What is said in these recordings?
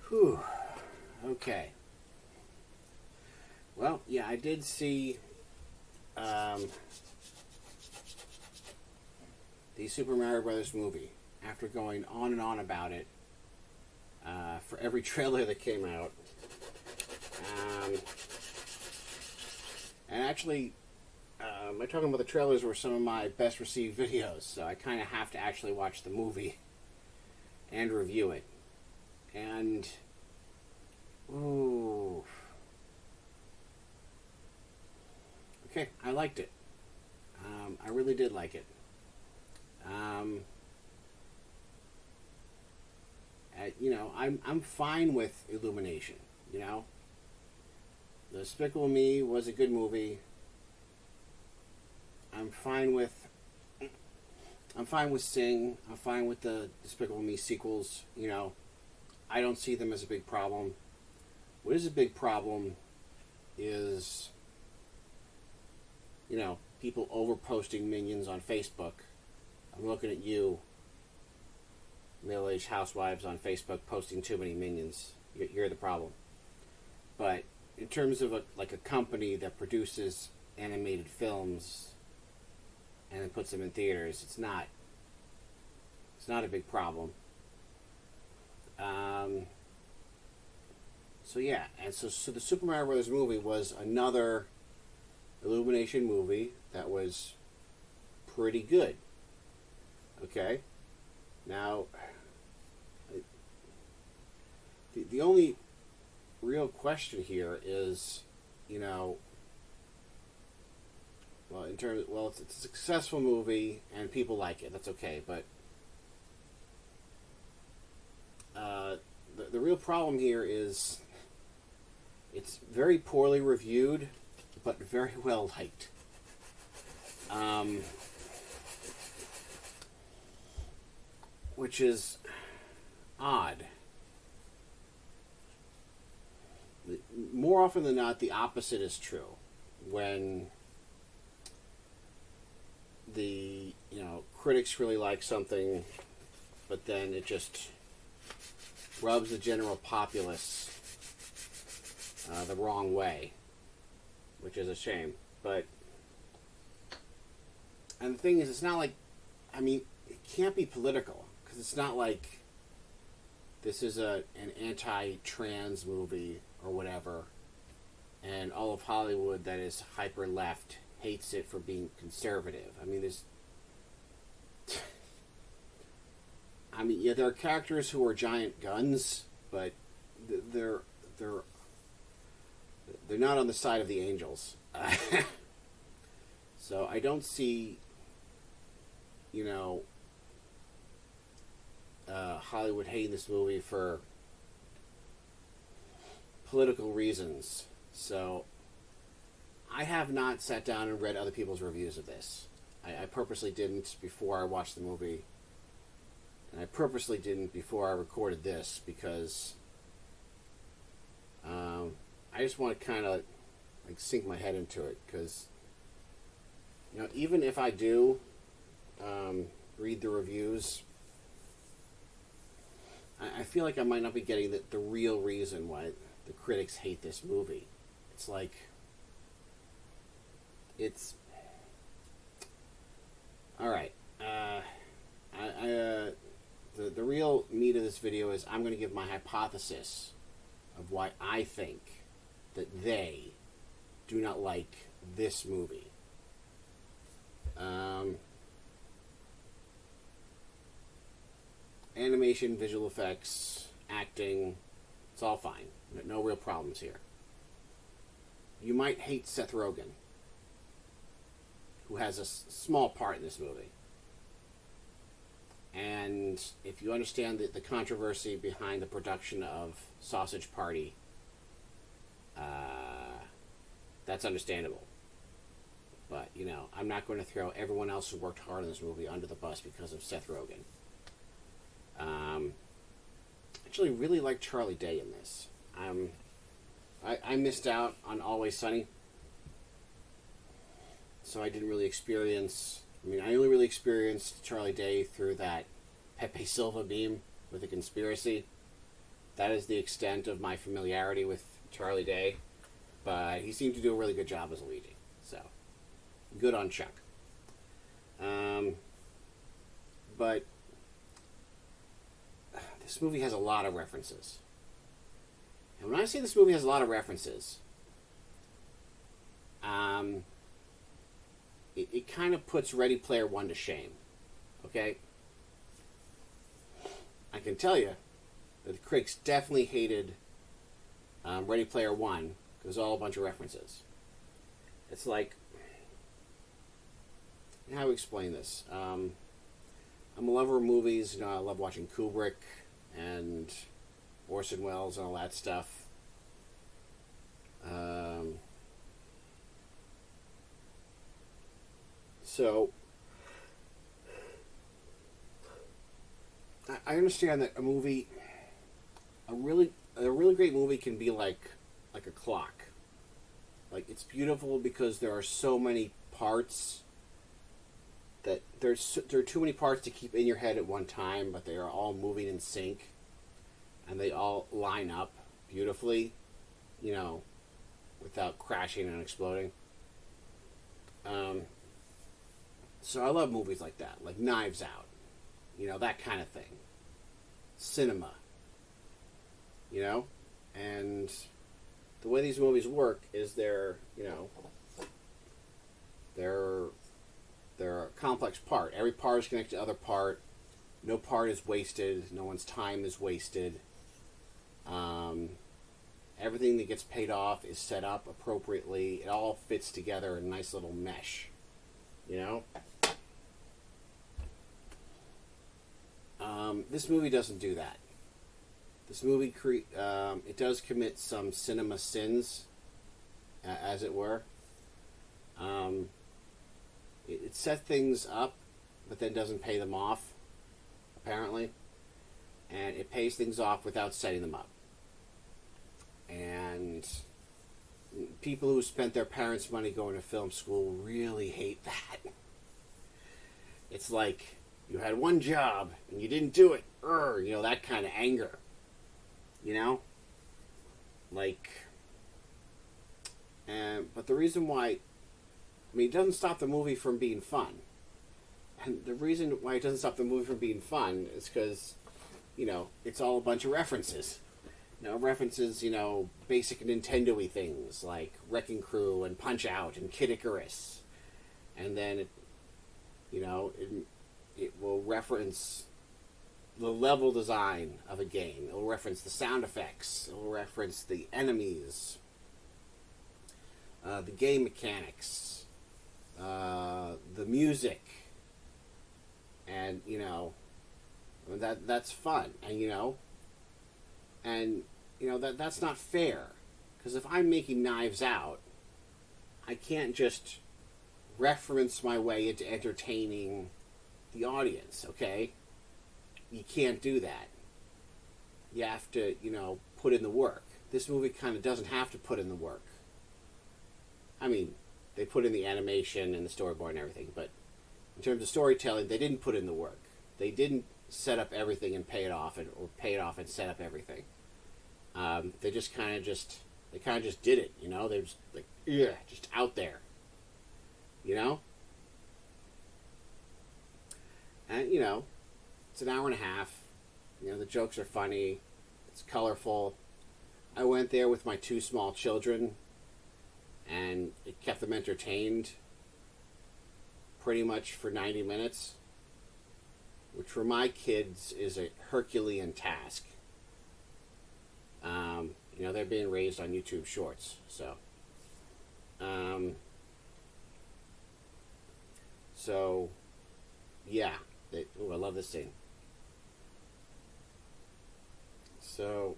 Whew. Okay. Well, yeah, I did see um, the Super Mario Brothers movie after going on and on about it for every trailer that came out. Um, and actually, my talking about the trailers were some of my best received videos, so I kind of have to actually watch the movie and review it. And, ooh. Okay, I liked it. I really did like it. Um, I'm fine with Illumination. You know, The Despicable Me was a good movie. I'm fine with. I'm fine with Sing. I'm fine with the Despicable Me sequels. I don't see them as a big problem. What is a big problem is, people overposting Minions on Facebook. I'm looking at you, middle-aged housewives on Facebook, posting too many Minions. You're the problem. But in terms of a company that produces animated films and then puts them in theaters, it's not a big problem. So yeah, and so the Super Mario Brothers movie was another Illumination movie that was pretty good. Okay, now the only real question here is, it's a successful movie and people like it. That's okay, but the real problem here is it's very poorly reviewed, but very well liked. Which is odd. More often than not, the opposite is true. When the critics really like something, but then it just rubs the general populace the wrong way, which is a shame. And the thing is, it's not like, it can't be political, because it's not like this is an anti-trans movie or whatever, and all of Hollywood that is hyper-left hates it for being conservative. There are characters who are giant guns, but they're not on the side of the angels. So I don't see, Hollywood hating this movie for political reasons. So I have not sat down and read other people's reviews of this. I purposely didn't before I watched the movie. And I purposely didn't before I recorded this because I just want to kind of sink my head into it, because even if I do read the reviews, I feel like I might not be getting the real reason why the critics hate this movie. It's like it's all right. The real meat of this video is I'm going to give my hypothesis of why I think that they do not like this movie. Animation, visual effects, acting, it's all fine. No real problems here. You might hate Seth Rogen, who has a small part in this movie. And if you understand the controversy behind the production of Sausage Party, that's understandable. But, I'm not going to throw everyone else who worked hard on this movie under the bus because of Seth Rogen. Actually really like Charlie Day in this. I missed out on Always Sunny, so I didn't really experience. I only really experienced Charlie Day through that Pepe Silva meme with a conspiracy that is the extent of my familiarity with Charlie Day. But he seemed to do a really good job as Luigi. So, good on Chuck. But this movie has a lot of references. And when I say this movie has a lot of references, it kind of puts Ready Player One to shame. Okay? I can tell you that the critics definitely hated Ready Player One because it was all a bunch of references. It's like, how do I explain this? I'm a lover of movies. You know, I love watching Kubrick and Orson Welles and all that stuff. So I understand that a movie, a really great movie can be like a clock. Like, it's beautiful because there are so many parts that there are too many parts to keep in your head at one time, but they are all moving in sync, and they all line up beautifully, you know, without crashing and exploding. So I love movies like that, like Knives Out, you know, that kind of thing. Cinema, you know, and the way these movies work is they're a complex part. Every part is connected to the other part. No part is wasted. No one's time is wasted. Everything that gets paid off is set up appropriately. It all fits together in a nice little mesh, you know? This movie doesn't do that. This movie, it does commit some cinema sins, as it were. It sets things up, but then doesn't pay them off, apparently. And it pays things off without setting them up. And people who spent their parents' money going to film school really hate that. It's like, you had one job and you didn't do it. You know, that kind of anger. You know? Like, but the reason why, I mean, it doesn't stop the movie from being fun. And the reason why it doesn't stop the movie from being fun is because, you know, it's all a bunch of references. You know, references, you know, basic Nintendo-y things like Wrecking Crew and Punch-Out and Kid Icarus. And then, it will reference the level design of a game. It will reference the sound effects. It will reference the enemies, the game mechanics, the music, and that's fun. And that's not fair, because if I'm making Knives Out, I can't just reference my way into entertaining the audience. Okay, you can't do that. You have to, put in the work. This movie kind of doesn't have to put in the work. I mean, they put in the animation and the storyboard and everything, but in terms of storytelling, they didn't put in the work. They didn't set up everything and pay it off, or pay it off and set up everything. They just kind of just did it. They're just like, yeah, just out there. And it's an hour and a half. The jokes are funny. It's colorful. I went there with my 2 small children, and it kept them entertained pretty much for 90 minutes, which for my kids is a Herculean task. They're being raised on YouTube Shorts, so. Yeah. I love this scene. So,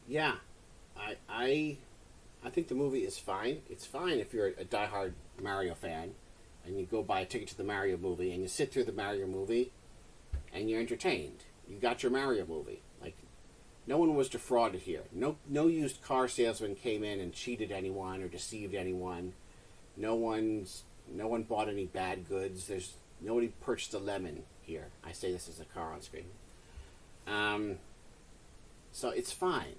yeah, I think the movie is fine. It's fine if you're a diehard Mario fan and you go buy a ticket to the Mario movie and you sit through the Mario movie and you're entertained. You got your Mario movie. Like, no one was defrauded here. No used car salesman came in and cheated anyone or deceived anyone. No one bought any bad goods. Nobody purchased a lemon here. I say this as a car on screen. So it's fine.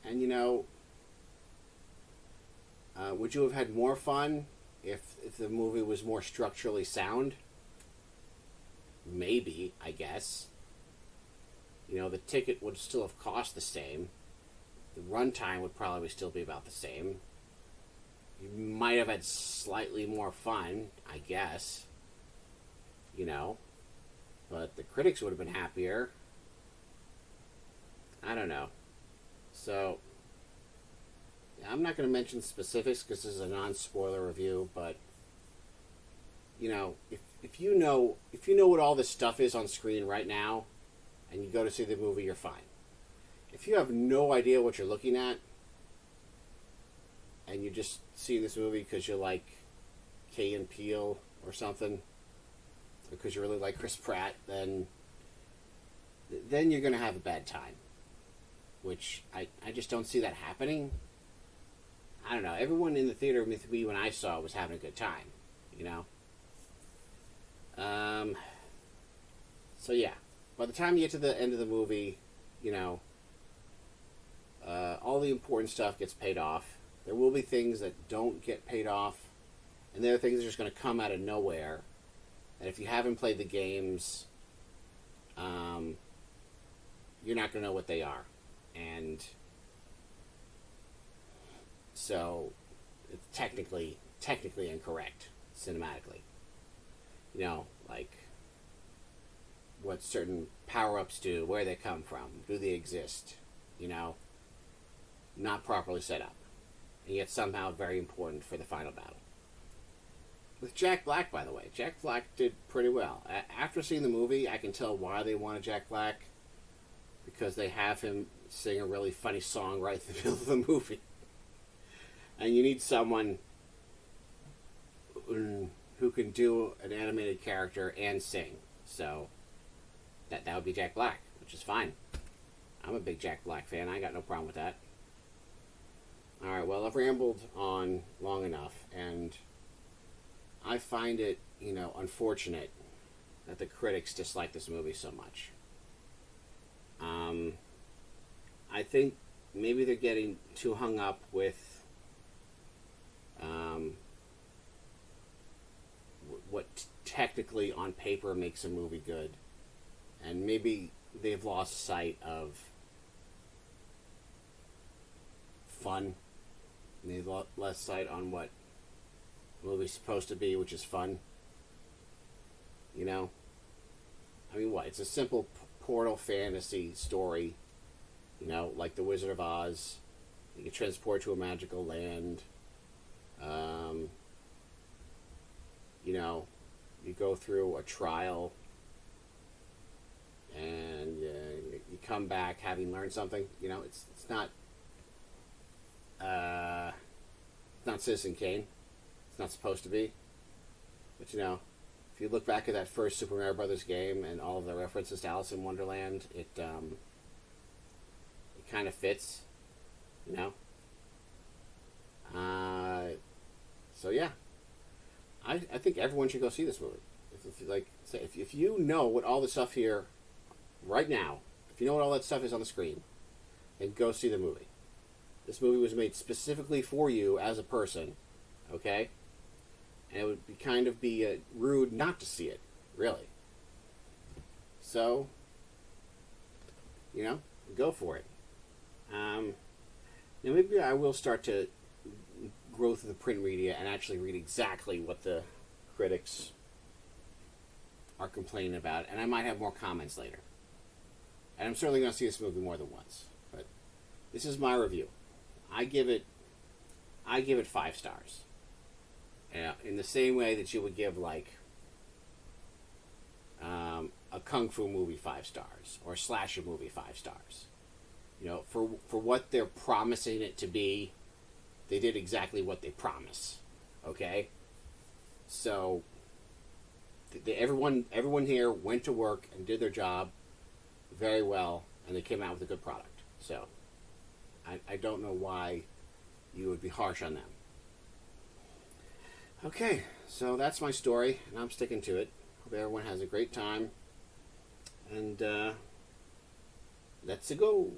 And would you have had more fun if the movie was more structurally sound? Maybe, I guess. The ticket would still have cost the same. The runtime would probably still be about the same. You might have had slightly more fun, I guess. But the critics would have been happier. I don't know. So, I'm not going to mention specifics because this is a non-spoiler review, but if you know what all this stuff is on screen right now, and you go to see the movie, you're fine. If you have no idea what you're looking at, and you just see this movie because you like Key and Peele or something, or because you really like Chris Pratt, then you're going to have a bad time. Which I just don't see that happening. I don't know. Everyone in the theater with me when I saw it was having a good time, So yeah, by the time you get to the end of the movie, all the important stuff gets paid off. There will be things that don't get paid off, and there are things that are just going to come out of nowhere. And if you haven't played the games, you're not going to know what they are. And so it's technically incorrect cinematically. Like what certain power-ups do, where they come from, do they exist, not properly set up. And yet somehow very important for the final battle. With Jack Black, by the way, Jack Black did pretty well. After seeing the movie, I can tell why they wanted Jack Black, because they have him sing a really funny song right in the middle of the movie. And you need someone who can do an animated character and sing. So that would be Jack Black, which is fine. I'm a big Jack Black fan. I got no problem with that. Alright, well, I've rambled on long enough, and I find it, unfortunate that the critics dislike this movie so much. I think maybe they're getting too hung up with what technically on paper makes a movie good, and maybe they've lost sight of fun. They've lost sight on what a movie's supposed to be, which is fun. I mean, what? It's a simple portal fantasy story, like The Wizard of Oz. You get transported to a magical land. You go through a trial, and you come back having learned something. It's not Citizen Kane. It's not supposed to be. But if you look back at that first Super Mario Brothers game and all of the references to Alice in Wonderland, it kind of fits. So yeah, I think everyone should go see this movie. If you know what all the stuff here right now, if you know what all that stuff is on the screen, then go see the movie. This movie was made specifically for you as a person, okay? And it would be rude not to see it, really. So, go for it. Now maybe I will start to grow through the print media and actually read exactly what the critics are complaining about, and I might have more comments later. And I'm certainly going to see this movie more than once. But this is my review. I give it 5 stars. In the same way that you would give a kung fu movie 5 stars or a slasher movie 5 stars. For what they're promising it to be, they did exactly what they promise. Okay? So everyone here went to work and did their job very well, and they came out with a good product. So I don't know why you would be harsh on them. Okay, so that's my story, and I'm sticking to it. Hope everyone has a great time. And, Let's go.